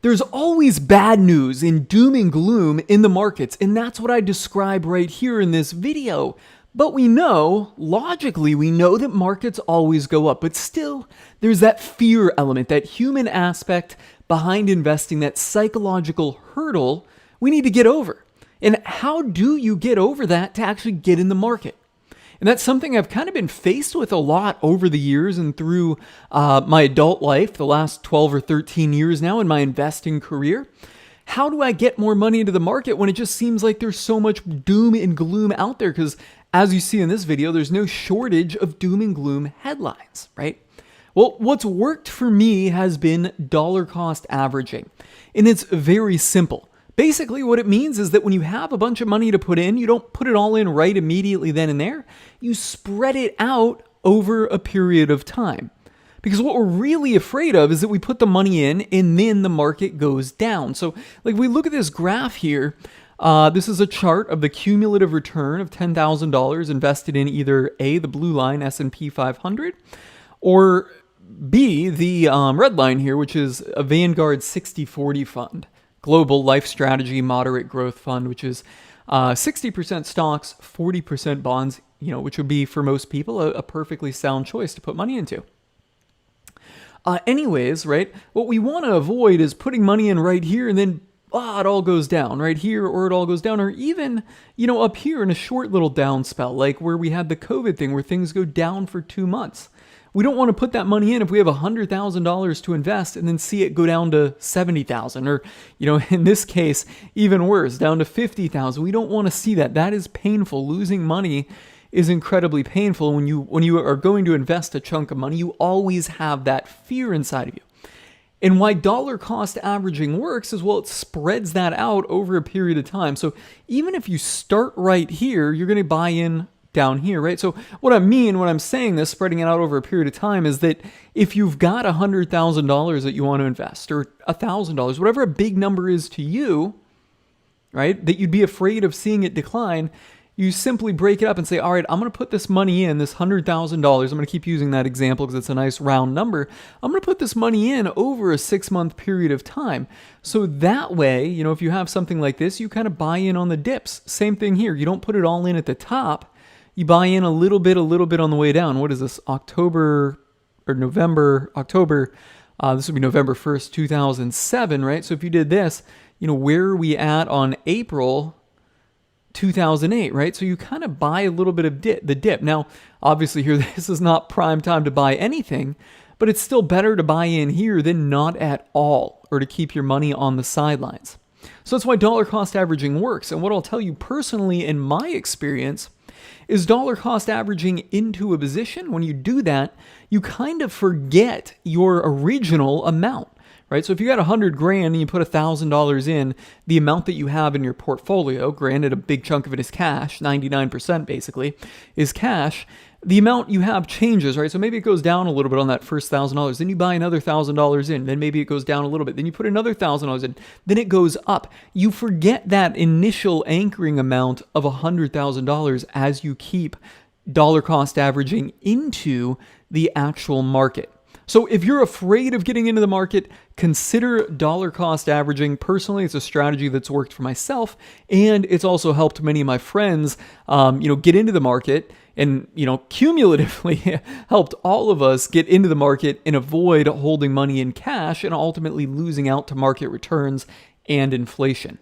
There's always bad news and doom and gloom in the markets, and that's what I describe right here in this video. But we know, logically, we know that markets always go up, but still, there's that fear element, that human aspect behind investing, that psychological hurdle we need to get over. And how do you get over that to actually get in the market? And that's something I've kind of been faced with a lot over the years and through my adult life, the last 12 or 13 years now in my investing career. How do I get more money into the market when it just seems like there's so much doom and gloom out there? Because as you see in this video, there's no shortage of doom and gloom headlines, right? Well, what's worked for me has been dollar cost averaging. And it's very simple. Basically, what it means is that when you have a bunch of money to put in, you don't put it all in right immediately then and there. You spread it out over a period of time. Because what we're really afraid of is that we put the money in and then the market goes down. So like we look at this graph here. This is a chart of the cumulative return of $10,000 invested in either A, the blue line, S&P 500, or B, the red line here, which is a Vanguard 60/40 fund. Global Life Strategy Moderate Growth Fund, which is 60% stocks, 40% bonds, which would be for most people a perfectly sound choice to put money into. Anyways, right, what we want to avoid is putting money in right here and then it all goes down right here, or it all goes down, or even, up here in a short little down spell, like where we had the COVID thing where things go down for 2 months. We don't want to put that money in if we have $100,000 to invest and then see it go down to $70,000 or, in this case, even worse, down to $50,000. We don't want to see that. That is painful. Losing money is incredibly painful. When you are going to invest a chunk of money, you always have that fear inside of you. And why dollar cost averaging works is, well, it spreads that out over a period of time. So even if you start right here, you're going to buy in down here, right? So what I mean when I'm saying this, spreading it out over a period of time, is that if you've got $100,000 that you want to invest, or $1,000, whatever a big number is to you, right, that you'd be afraid of seeing it decline, you simply break it up and say, all right, I'm going to put this money in, this $100,000. I'm going to keep using that example because it's a nice round number. I'm going to put this money in over a 6-month period of time. So that way, if you have something like this, you kind of buy in on the dips. Same thing here. You don't put it all in at the top. You buy in a little bit on the way down. What is this? October. This would be November 1st, 2007, right? So if you did this, where are we at on April 2008, right? So you kind of buy a little bit of the dip. Now, obviously here, this is not prime time to buy anything, but it's still better to buy in here than not at all, or to keep your money on the sidelines. So that's why dollar cost averaging works. And what I'll tell you personally in my experience is dollar cost averaging into a position. When you do that, you kind of forget your original amount, right? So if you got $100,000 and you put $1,000 in, the amount that you have in your portfolio, granted a big chunk of it is cash, 99% basically is cash, the amount you have changes, right? So maybe it goes down a little bit on that first $1,000. Then you buy another $1,000 in. Then maybe it goes down a little bit. Then you put another $1,000 in. Then it goes up. You forget that initial anchoring amount of $100,000 as you keep dollar cost averaging into the actual market. So if you're afraid of getting into the market, consider dollar cost averaging. Personally, it's a strategy that's worked for myself, and it's also helped many of my friends, get into the market, and, cumulatively helped all of us get into the market and avoid holding money in cash and ultimately losing out to market returns and inflation.